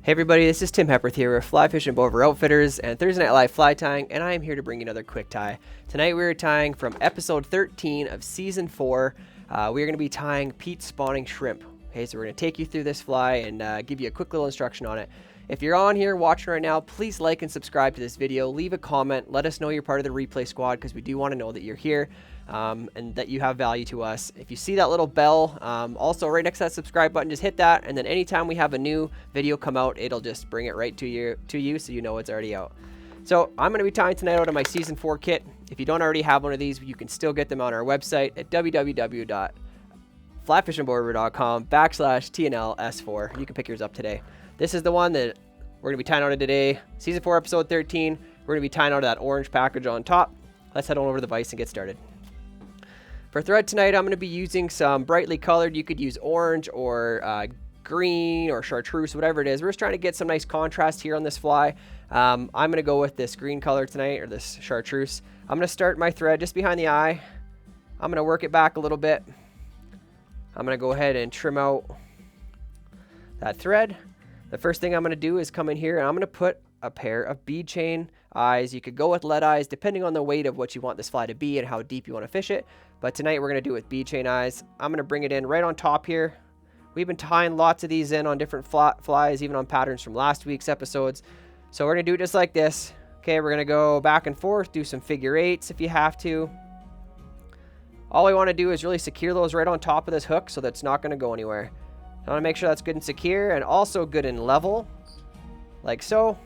Hey everybody, this is Tim Hepworth here with Fly Fishing Bover Outfitters and Thursday Night Live Fly Tying, and I am here to bring you another quick tie. Tonight we are tying from episode 13 of season 4. We are going to be tying peat spawning shrimp. Okay, so we're going to take you through this fly and give you a quick little instruction on it. If you're on here watching right now, please like and subscribe to this video. Leave a comment. Let us know you're part of the replay squad because we do want to know that you're here and that you have value to us. If you see that little bell, also right next to that subscribe button, just hit that. And then anytime we have a new video come out, it'll just bring it right to you so you know it's already out. So I'm going to be tying tonight out of my season 4 kit. If you don't already have one of these, you can still get them on our website at www.flyfishingbover.com/TNL-S4. You can pick yours up today. This is the one that we're going to be tying out of today. Season 4, episode 13. We're going to be tying out of that orange package on top. Let's head on over to the vise and get started. For thread tonight, I'm going to be using some brightly colored. You could use orange or green or chartreuse, whatever it is. We're just trying to get some nice contrast here on this fly. I'm going to go with this green color tonight, or this chartreuse. I'm going to start my thread just behind the eye. I'm going to work it back a little bit. I'm going to go ahead and trim out that thread. The first thing I'm going to do is come in here and I'm going to put a pair of bead chain eyes. You could go with lead eyes depending on the weight of what you want this fly to be and how deep you want to fish it. But tonight we're going to do it with bead chain eyes. I'm going to bring it in right on top here. We've been tying lots of these in on different flies, even on patterns from last week's episodes. So we're going to do it just like this. Okay, we're going to go back and forth, do some figure eights if you have to. All we want to do is really secure those right on top of this hook so that's not going to go anywhere. I want to make sure that's good and secure and also good and level, like so.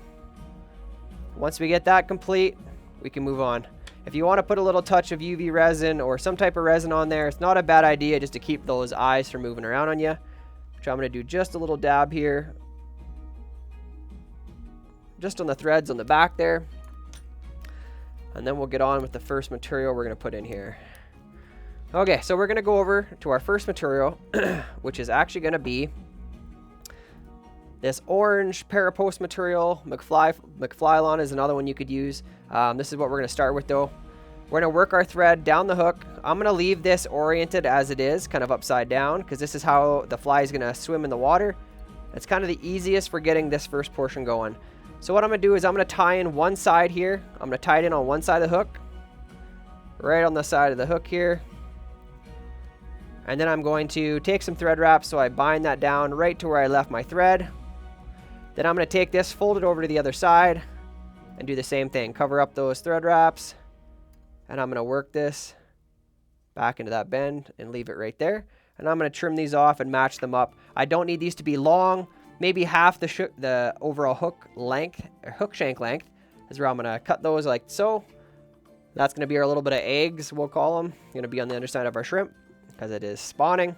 Once we get that complete, we can move on. If you want to put a little touch of UV resin or some type of resin on there, it's not a bad idea just to keep those eyes from moving around on you. Which I'm going to do just a little dab here, just on the threads on the back there. And then we'll get on with the first material we're going to put in here. Okay, so we're going to go over to our first material, which is actually going to be this orange Parapost material. McFlylon is another one you could use. This is what we're going to start with though. We're going to work our thread down the hook. I'm going to leave this oriented as it is, kind of upside down, because this is how the fly is going to swim in the water. It's kind of the easiest for getting this first portion going. So what I'm going to do is I'm going to tie in one side here. I'm going to tie it in on one side of the hook, right on the side of the hook here. And then I'm going to take some thread wrap so I bind that down right to where I left my thread. Then I'm going to take this, fold it over to the other side, and do the same thing. Cover up those thread wraps, and I'm going to work this back into that bend and leave it right there. And I'm going to trim these off and match them up. I don't need these to be long. Maybe half the overall hook length, or hook shank length, is where I'm going to cut those like so. That's going to be our little bit of eggs, we'll call them. Going to be on the underside of our shrimp, because it is spawning.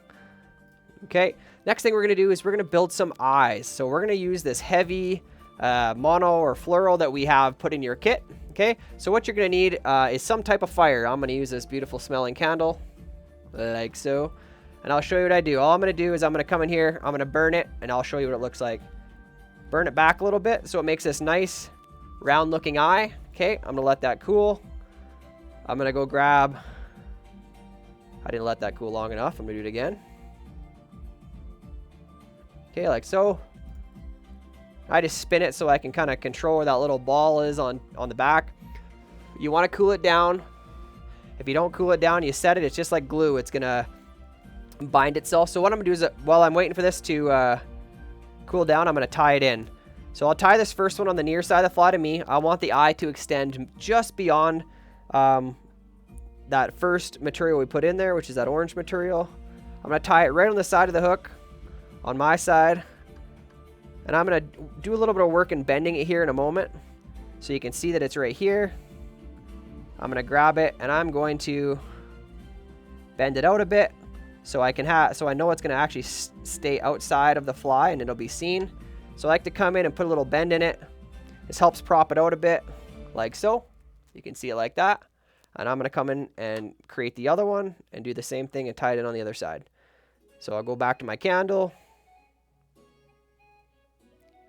Okay, next thing we're going to do is we're going to build some eyes. So we're going to use this heavy mono or fluoro that we have put in your kit. Okay, so what you're going to need is some type of fire. I'm going to use this beautiful smelling candle, like so. And I'll show you what I do. All I'm going to do is I'm going to come in here, I'm going to burn it, and I'll show you what it looks like. Burn it back a little bit so it makes this nice round looking eye. Okay, I'm going to let that cool. I'm going to go grab... I didn't let that cool long enough. I'm going to do it again. Okay, like so. I just spin it so I can kind of control where that little ball is on the back. You want to cool it down. If you don't cool it down, you set it. It's just like glue. It's going to bind itself. So what I'm going to do is while I'm waiting for this to cool down, I'm going to tie it in. So I'll tie this first one on the near side of the fly to me. I want the eye to extend just beyond that first material we put in there, which is that orange material. I'm going to tie it right on the side of the hook on my side. And I'm going to do a little bit of work in bending it here in a moment so you can see that it's right here. I'm going to grab it and I'm going to bend it out a bit so I know it's going to actually stay outside of the fly and it'll be seen. So I like to come in and put a little bend in it. This helps prop it out a bit, like so. You can see it like that. And I'm going to come in and create the other one and do the same thing and tie it in on the other side. So I'll go back to my candle.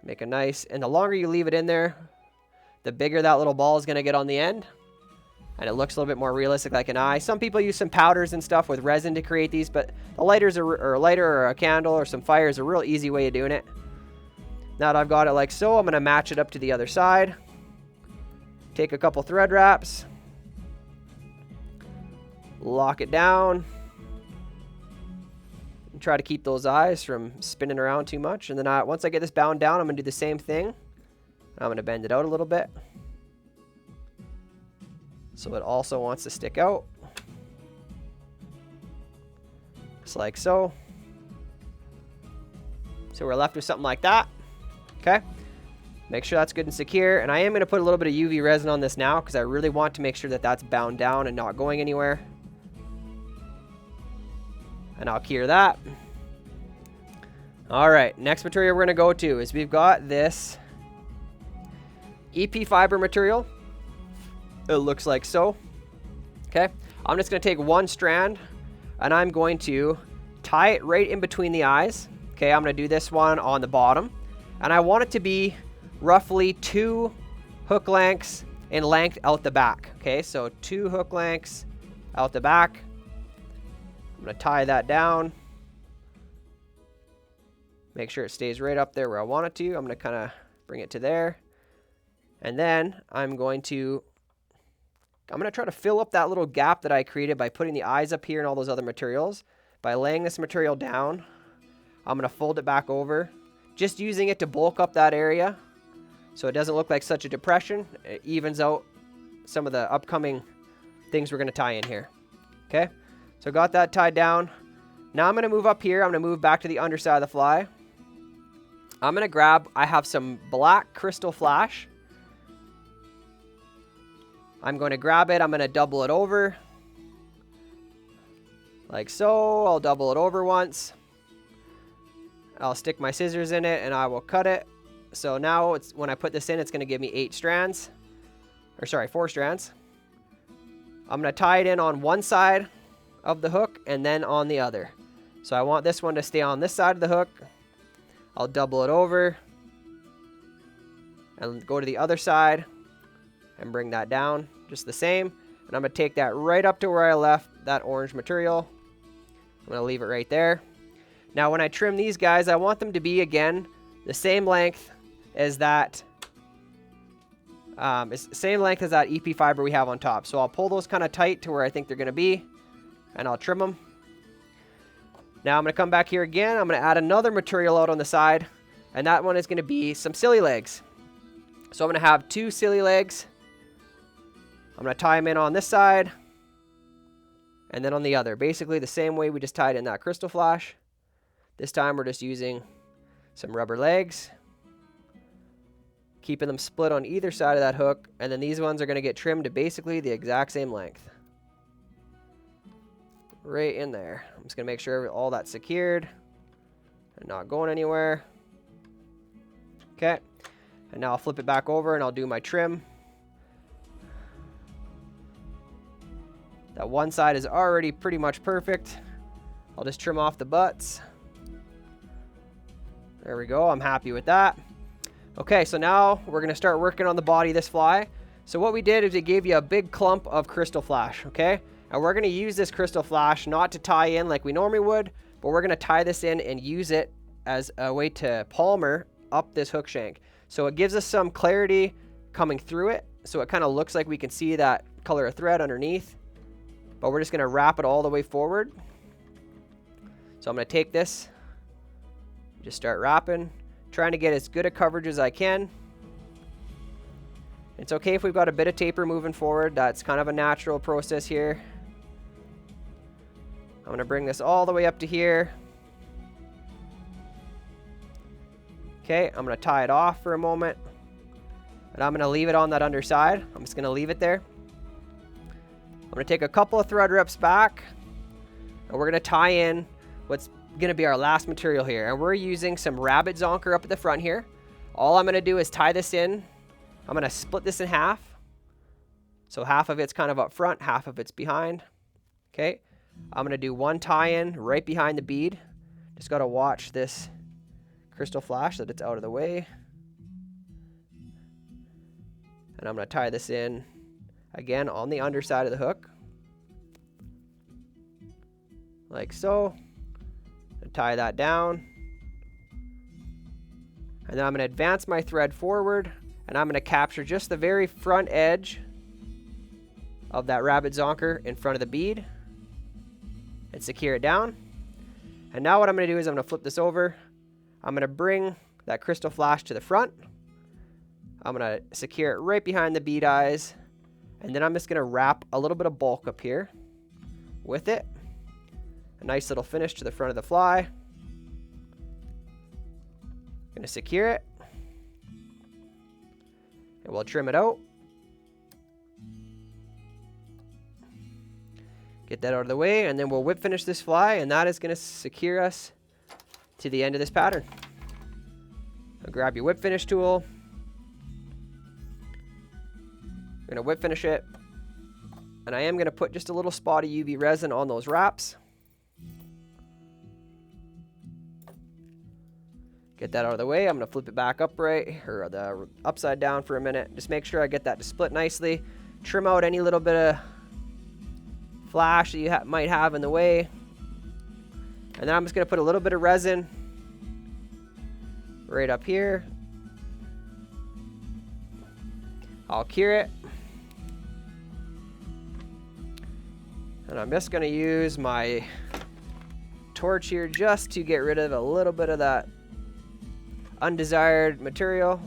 Make a nice, and the longer you leave it in there, the bigger that little ball is going to get on the end. And it looks a little bit more realistic like an eye. Some people use some powders and stuff with resin to create these, but the lighters or a lighter or a candle or some fire is a real easy way of doing it. Now that I've got it like so, I'm going to match it up to the other side. Take a couple thread wraps. Lock it down. And try to keep those eyes from spinning around too much. And then once I get this bound down, I'm going to do the same thing. I'm going to bend it out a little bit. So it also wants to stick out. Just like so. So we're left with something like that. Okay. Make sure that's good and secure. And I am going to put a little bit of UV resin on this now because I really want to make sure that that's bound down and not going anywhere. And I'll cure that. All right. Next material we're going to go to is we've got this EP fiber material. It looks like so. Okay. I'm just going to take one strand and I'm going to tie it right in between the eyes. Okay. I'm going to do this one on the bottom. And I want it to be roughly 2 hook lengths in length out the back. Okay, so 2 hook lengths out the back. I'm going to tie that down. Make sure it stays right up there where I want it to. I'm going to kind of bring it to there. And then I'm going to try to fill up that little gap that I created by putting the eyes up here and all those other materials. By laying this material down, I'm going to fold it back over. Just using it to bulk up that area so it doesn't look like such a depression. It evens out some of the upcoming things we're going to tie in here. Okay, so got that tied down. Now I'm going to move up here. I'm going to move back to the underside of the fly. I'm going to grab, I have some black crystal flash. I'm going to grab it. I'm going to double it over. Like so. I'll double it over once. I'll stick my scissors in it and I will cut it. So now when I put this in, it's going to give me 8 strands. Or sorry, 4 strands. I'm going to tie it in on one side of the hook and then on the other. So I want this one to stay on this side of the hook. I'll double it over and go to the other side and bring that down just the same. And I'm going to take that right up to where I left that orange material. I'm going to leave it right there. Now, when I trim these guys, I want them to be, again, the same length as that EP fiber we have on top. So I'll pull those kind of tight to where I think they're going to be, and I'll trim them. Now, I'm going to come back here again. I'm going to add another material out on the side, and that one is going to be some silly legs. So I'm going to have 2 silly legs. I'm going to tie them in on this side, and then on the other. Basically the same way we just tied in that crystal flash. This time we're just using some rubber legs, keeping them split on either side of that hook, and then these ones are going to get trimmed to basically the exact same length. Right in there. I'm just going to make sure all that's secured and not going anywhere. Okay, and now I'll flip it back over and I'll do my trim. That one side is already pretty much perfect. I'll just trim off the butts. There we go. I'm happy with that. Okay, so now we're going to start working on the body of this fly. So what we did is it gave you a big clump of crystal flash, okay? And we're going to use this crystal flash not to tie in like we normally would, but we're going to tie this in and use it as a way to palmer up this hook shank. So it gives us some clarity coming through it. So it kind of looks like we can see that color of thread underneath. But we're just going to wrap it all the way forward. So I'm going to take this, just start wrapping, trying to get as good a coverage as I can. It's okay if we've got a bit of taper moving forward. That's kind of a natural process here. I'm going to bring this all the way up to here. Okay, I'm going to tie it off for a moment. And I'm going to leave it on that underside. I'm just going to leave it there. I'm going to take a couple of thread reps back. And we're going to tie in what's going to be our last material here. And we're using some rabbit zonker up at the front here. All I'm going to do is tie this in. I'm going to split this in half. So half of it's kind of up front, half of it's behind. Okay. I'm going to do one tie-in right behind the bead. Just got to watch this crystal flash so that it's out of the way. And I'm going to tie this in again on the underside of the hook. Like so. And tie that down. And then I'm going to advance my thread forward, and I'm going to capture just the very front edge of that rabbit zonker in front of the bead and secure it down. And now what I'm going to do is I'm going to flip this over. I'm going to bring that crystal flash to the front. I'm going to secure it right behind the bead eyes. And then I'm just going to wrap a little bit of bulk up here with it. A nice little finish to the front of the fly. Going to secure it. And we'll trim it out. Get that out of the way, and then we'll whip finish this fly, and that is going to secure us to the end of this pattern. Now grab your whip finish tool. I'm going to whip finish it, and I am going to put just a little spot of UV resin on those wraps. Get that out of the way. I'm going to flip it back upright, or the upside down for a minute. Just make sure I get that to split nicely. Trim out any little bit of flash that you might have in the way. And then I'm just going to put a little bit of resin right up here. I'll cure it. And I'm just going to use my torch here just to get rid of a little bit of that undesired material.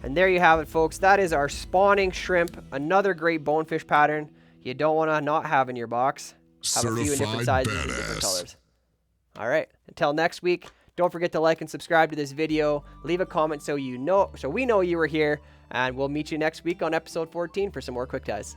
And there you have it, folks. That is our spawning shrimp. Another great bonefish pattern you don't want to not have in your box. Have a few in different sizes and different colors. All right. Until next week, don't forget to like and subscribe to this video. Leave a comment so we know you were here. And we'll meet you next week on episode 14 for some more quick ties.